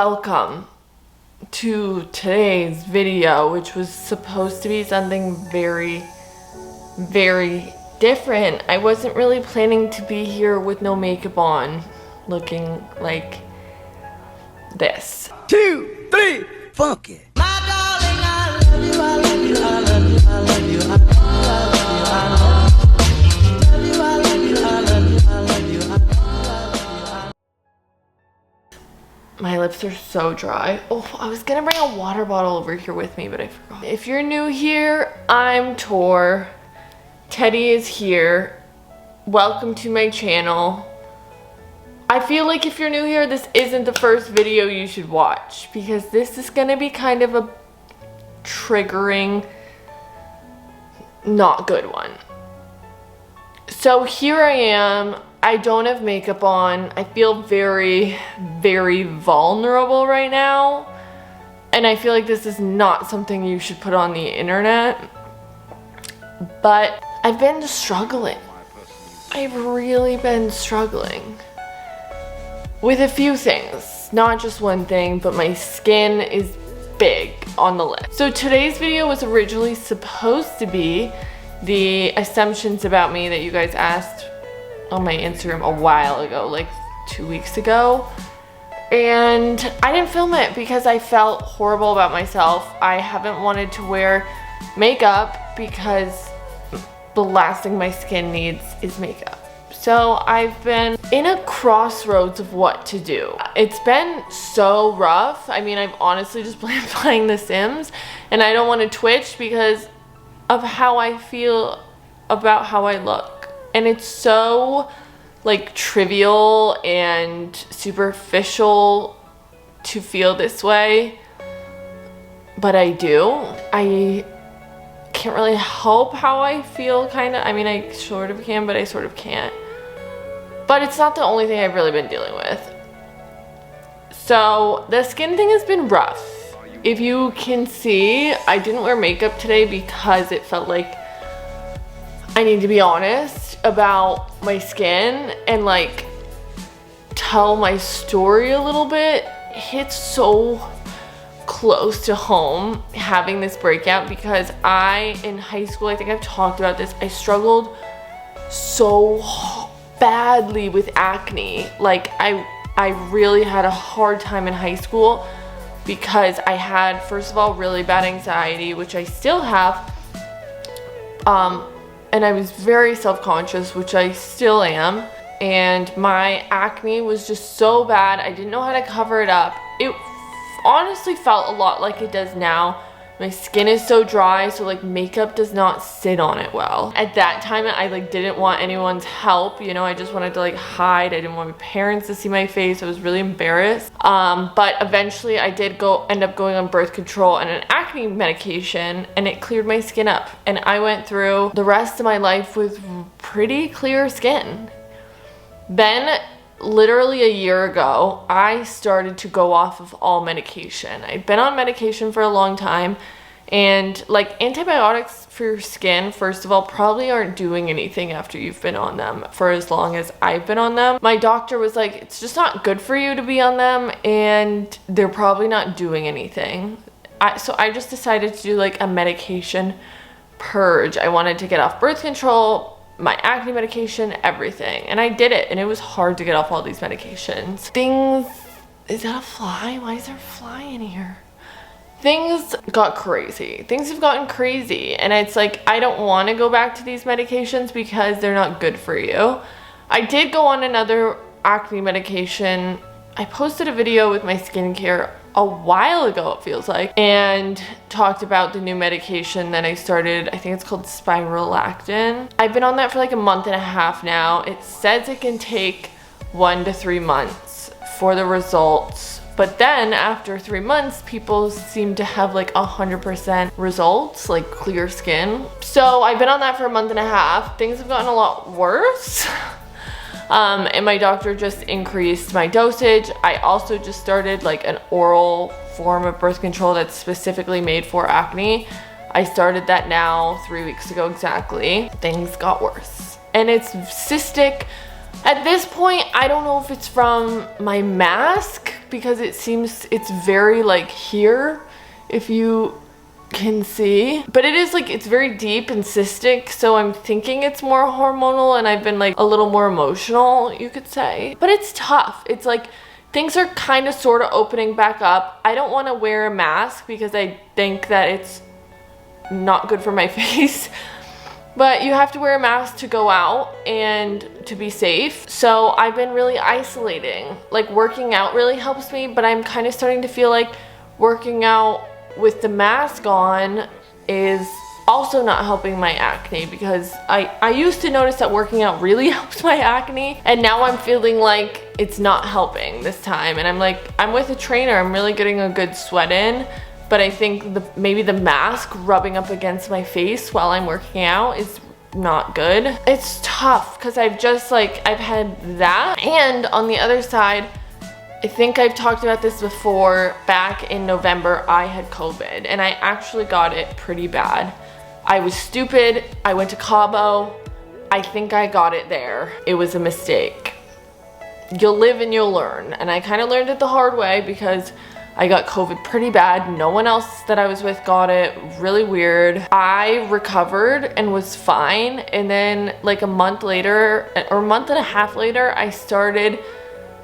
Welcome to today's video, which was supposed to be something very, very different. I wasn't really planning to be here with no makeup on, looking like this. 2, 3, funk it. My lips are so dry. Oh, I was gonna bring a water bottle over here with me, but I forgot. If you're new here, I'm Tor. Teddy is here. Welcome to my channel. I feel like if you're new here, this isn't the first video you should watch, because this is gonna be kind of a triggering, not good one. So here I am. I don't have makeup on. I feel very, very vulnerable right now. And I feel like this is not something you should put on the internet. But I've been struggling. I've really been struggling with a few things. Not just one thing, but my skin is big on the list. So today's video was originally supposed to be the assumptions about me that you guys asked on my Instagram a while ago, like 2 weeks ago. And I didn't film it because I felt horrible about myself. I haven't wanted to wear makeup because the last thing my skin needs is makeup. So I've been in a crossroads of what to do. It's been so rough. I mean, I've honestly just been playing The Sims, and I don't want to Twitch because of how I feel about how I look. And it's so like trivial and superficial to feel this way, but I do. I can't really help how I feel, kind of. I mean, I sort of can, but I sort of can't. But it's not the only thing I've really been dealing with. So the skin thing has been rough. If you can see, I didn't wear makeup today because it felt like I need to be honest about my skin and like tell my story a little bit. It hits so close to home having this breakout because in high school, I think I've talked about this, I struggled so badly with acne. Like I really had a hard time in high school because I had, first of all, really bad anxiety, which I still have. And I was very self-conscious, which I still am. And my acne was just so bad. I didn't know how to cover it up. It honestly felt a lot like it does now. My skin is so dry, so like makeup does not sit on it well. At that time, I like didn't want anyone's help. You know, I just wanted to like hide. I didn't want my parents to see my face. I was really embarrassed. But eventually I did end up going on birth control and an acne medication, and it cleared my skin up. And I went through the rest of my life with pretty clear skin. Then literally a year ago, I started to go off of all medication. I'd been on medication for a long time, and like antibiotics for your skin, first of all, probably aren't doing anything after you've been on them for as long as I've been on them. My doctor was like, it's just not good for you to be on them, and they're probably not doing anything. So I just decided to do like a medication purge. I wanted to get off birth control, my acne medication, everything. And I did it, and it was hard to get off all these medications. Is that a fly? Why is there a fly in here? Things got crazy. Things have gotten crazy, and it's like, I don't want to go back to these medications because they're not good for you. I did go on another acne medication. I posted a video with my skincare a while ago, it feels like, and talked about the new medication that I started. I think it's called spirolactin. I've been on that for like a month and a half now. It says it can take 1 to 3 months for the results, but then after 3 months, people seem to have like 100% results, like clear skin. So I've been on that for a month and a half. Things have gotten a lot worse. And my doctor just increased my dosage. I also just started like an oral form of birth control that's specifically made for acne. I started that now 3 weeks ago exactly. Things got worse. And it's cystic At this point, I don't know if it's from my mask because it seems it's very like here, if you can see, but it is like, it's very deep and cystic, so I'm thinking it's more hormonal, and I've been like a little more emotional, you could say. But it's tough. It's like things are kind of sort of opening back up. I don't want to wear a mask because I think that it's not good for my face. But you have to wear a mask to go out and to be safe. So I've been really isolating. Like working out really helps me, but I'm kind of starting to feel like working out with the mask on is also not helping my acne, because I used to notice that working out really helps my acne, and now I'm feeling like it's not helping this time. And I'm like, I'm with a trainer, I'm really getting a good sweat in, but I think maybe the mask rubbing up against my face while I'm working out is not good. It's tough because I've had that. And on the other side, I think I've talked about this before, back in November, I had COVID, and I actually got it pretty bad. I was stupid. I went to Cabo. I think I got it there. It was a mistake. You'll live and you'll learn. And I kind of learned it the hard way because I got COVID pretty bad. No one else that I was with got it. Really weird. I recovered and was fine. And then like a month later, or a month and a half later, I started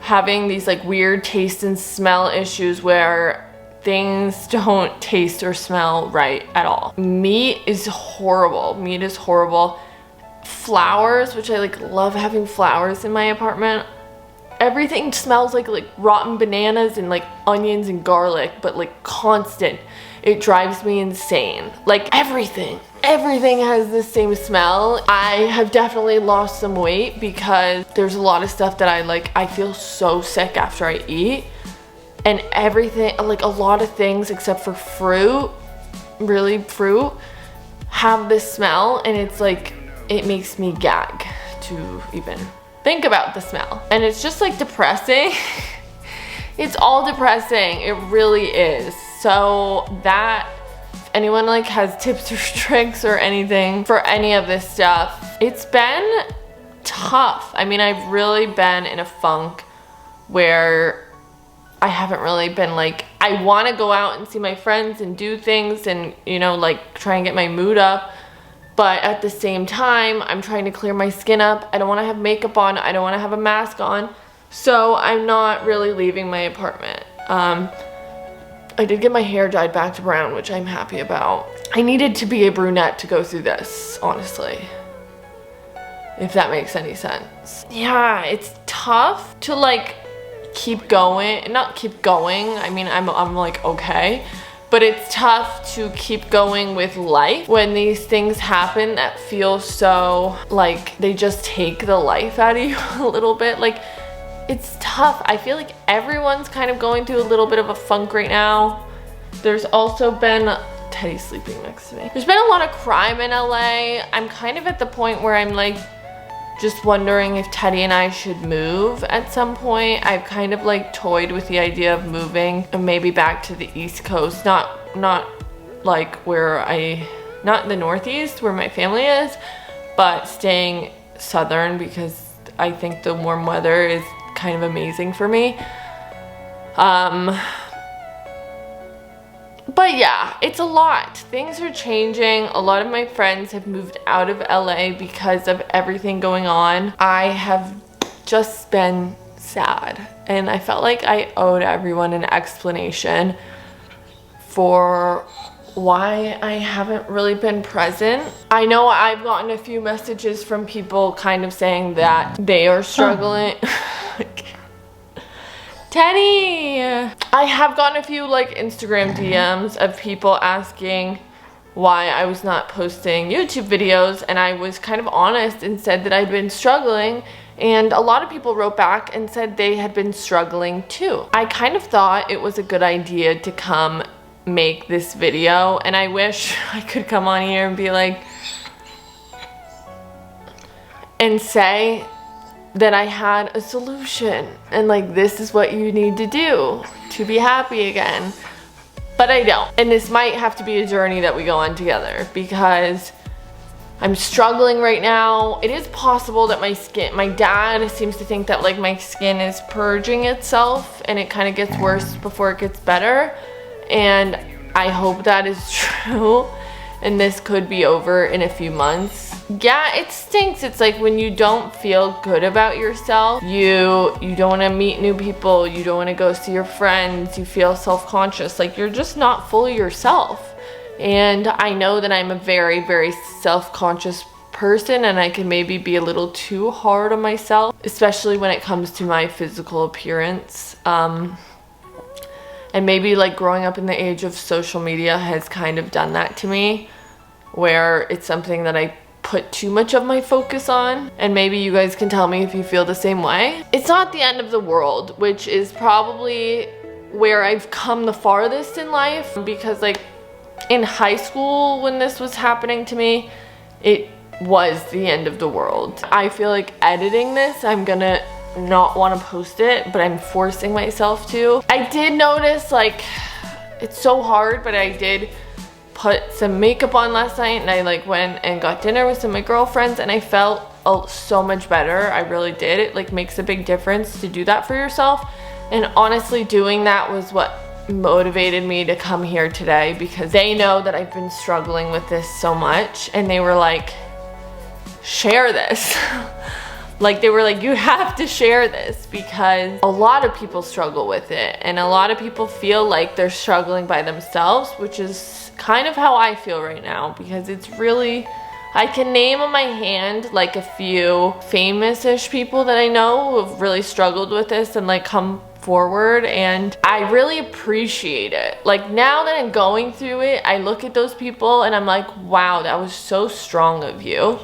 having these like weird taste and smell issues where things don't taste or smell right at all. Meat is horrible. Meat is horrible. Flowers, which I like love having flowers in my apartment. Everything smells like rotten bananas and like onions and garlic, but like constant. It drives me insane. Like everything has the same smell. I have definitely lost some weight because there's a lot of stuff that I feel so sick after I eat. And everything, like a lot of things except for fruit, really fruit, have this smell, and it's like, it makes me gag to even think about the smell. And it's just like depressing. It's all depressing. It really is. So that, if anyone like has tips or tricks or anything for any of this stuff, it's been tough. I mean, I've really been in a funk where I haven't really been like, I want to go out and see my friends and do things and, you know, like try and get my mood up. But at the same time, I'm trying to clear my skin up. I don't want to have makeup on. I don't want to have a mask on. So I'm not really leaving my apartment. I did get my hair dyed back to brown, which I'm happy about. I needed to be a brunette to go through this, honestly. If that makes any sense. Yeah, it's tough to like keep going. Not keep going. I mean, I'm like okay. But it's tough to keep going with life when these things happen that feel so like they just take the life out of you a little bit. Like, it's tough. I feel like everyone's kind of going through a little bit of a funk right now. There's also been, Teddy's sleeping next to me. There's been a lot of crime in LA. I'm kind of at the point where I'm like just wondering if Teddy and I should move at some point. I've kind of like toyed with the idea of moving and maybe back to the East Coast, not like not in the Northeast where my family is, but staying southern because I think the warm weather is kind of amazing for me. But yeah, it's a lot. Things are changing. A lot of my friends have moved out of LA because of everything going on. I have just been sad, and I felt like I owed everyone an explanation for why I haven't really been present. I know I've gotten a few messages from people kind of saying that they are struggling. Teddy! I have gotten a few like Instagram DMs of people asking why I was not posting YouTube videos, and I was kind of honest and said that I'd been struggling, and a lot of people wrote back and said they had been struggling too. I kind of thought it was a good idea to come make this video, and I wish I could come on here and be like, and say that I had a solution and like, this is what you need to do to be happy again. But I don't. And this might have to be a journey that we go on together, because I'm struggling right now. It is possible that my dad seems to think that like my skin is purging itself and it kind of gets worse before it gets better. And I hope that is true. And this could be over in a few months. Yeah, it stinks. It's like when you don't feel good about yourself, you don't want to meet new people, you don't want to go see your friends, you feel self-conscious, like you're just not fully yourself. And I know that I'm a very, very self-conscious person, and I can maybe be a little too hard on myself, especially when it comes to my physical appearance. And maybe like growing up in the age of social media has kind of done that to me, where it's something that I put too much of my focus on. And maybe you guys can tell me if you feel the same way. It's not the end of the world, which is probably where I've come the farthest in life, because like in high school when this was happening to me, it was the end of the world. I feel like editing this, I'm gonna not want to post it, but I'm forcing myself to. I did notice, like, it's so hard, but I did put some makeup on last night, and I like went and got dinner with some of my girlfriends, and I felt so much better. I really did. It like makes a big difference to do that for yourself. And honestly, doing that was what motivated me to come here today, because they know that I've been struggling with this so much, and they were like, share this. Like they were like, you have to share this, because a lot of people struggle with it, and a lot of people feel like they're struggling by themselves, which is kind of how I feel right now, because it's really, I can name on my hand like a few famous-ish people that I know who have really struggled with this and like come forward, and I really appreciate it. Like now that I'm going through it, I look at those people and I'm like, wow, that was so strong of you,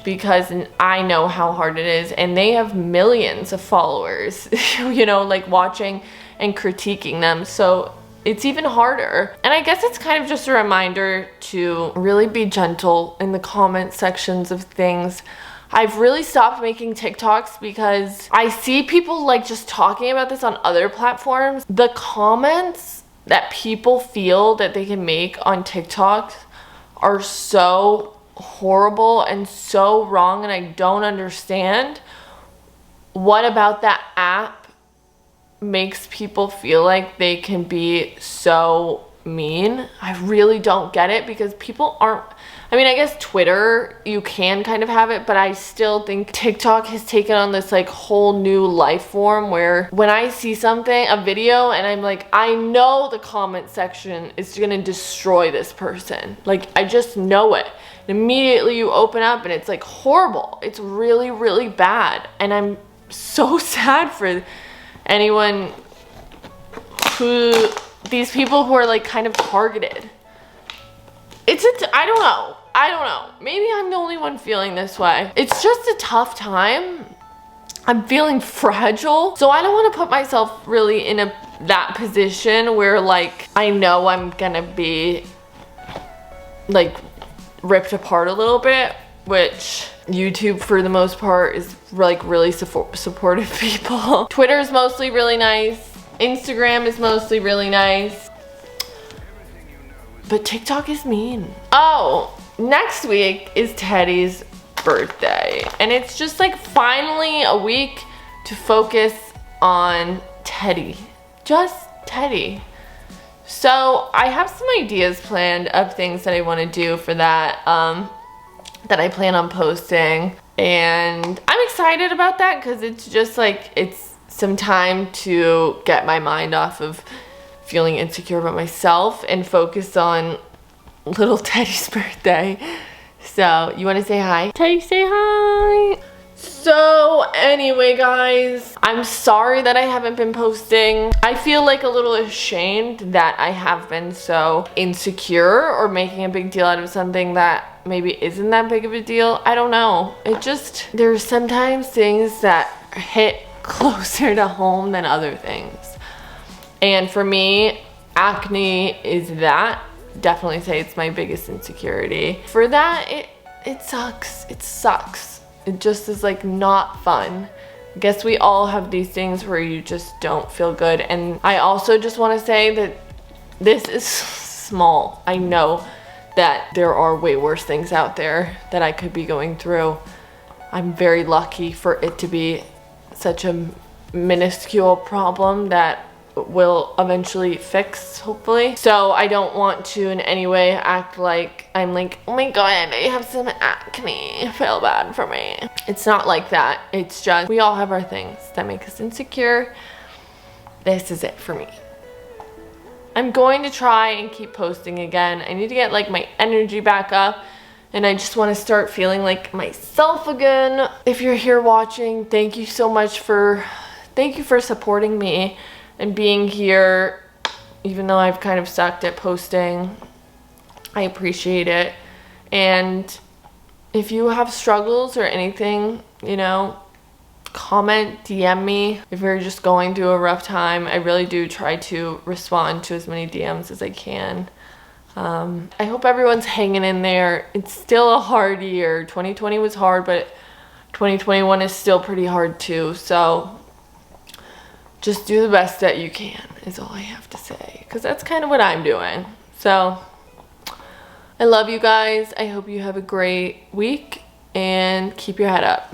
because I know how hard it is, and they have millions of followers, you know, like watching and critiquing them. So it's even harder. And I guess it's kind of just a reminder to really be gentle in the comment sections of things. I've really stopped making TikToks because I see people like just talking about this on other platforms. The comments that people feel that they can make on TikTok are so horrible and so wrong, and I don't understand what about that app makes people feel like they can be so mean. I really don't get it, because people aren't, I mean, I guess Twitter, you can kind of have it, but I still think TikTok has taken on this like whole new life form, where when I see something, a video, and I'm like, I know the comment section is gonna destroy this person. Like, I just know it. And immediately you open up and it's like horrible. It's really, really bad. And I'm so sad for anyone who, these people who are like kind of targeted. I don't know. Maybe I'm the only one feeling this way. It's just a tough time. I'm feeling fragile. So I don't want to put myself really in that position where like, I know I'm gonna be like ripped apart a little bit, which YouTube for the most part is like really supportive people. Twitter is mostly really nice. Instagram is mostly really nice. But TikTok is mean. Oh, next week is Teddy's birthday. And it's just like finally a week to focus on Teddy. Just Teddy. So I have some ideas planned of things that I want to do for that, that I plan on posting. And I'm excited about that, because it's just like, it's some time to get my mind off of feeling insecure about myself and focus on little Teddy's birthday. So you want to say hi? Teddy, say hi. So anyway, guys, I'm sorry that I haven't been posting. I feel like a little ashamed that I have been so insecure or making a big deal out of something that maybe isn't that big of a deal. I don't know. It just, there's sometimes things that hit closer to home than other things. And for me, acne is that. Definitely say it's my biggest insecurity. For that, it sucks. It sucks. It just is like not fun. I guess we all have these things where you just don't feel good. And I also just want to say that this is small. I know that there are way worse things out there that I could be going through. I'm very lucky for it to be such a minuscule problem that will eventually fix, hopefully. So I don't want to in any way act like I'm like, oh my god, I have some acne, feel bad for me. It's not like that. It's just we all have our things that make us insecure. This is it for me. I'm going to try and keep posting again. I need to get like my energy back up, and I just want to start feeling like myself again. If you're here watching, thank you so much for supporting me and being here, even though I've kind of sucked at posting. I appreciate it. And if you have struggles or anything, you know, comment, DM me. If you're just going through a rough time, I really do try to respond to as many DMs as I can. I hope everyone's hanging in there. It's still a hard year. 2020 was hard, but 2021 is still pretty hard too. So just do the best that you can is all I have to say, because that's kind of what I'm doing. So I love you guys. I hope you have a great week and keep your head up.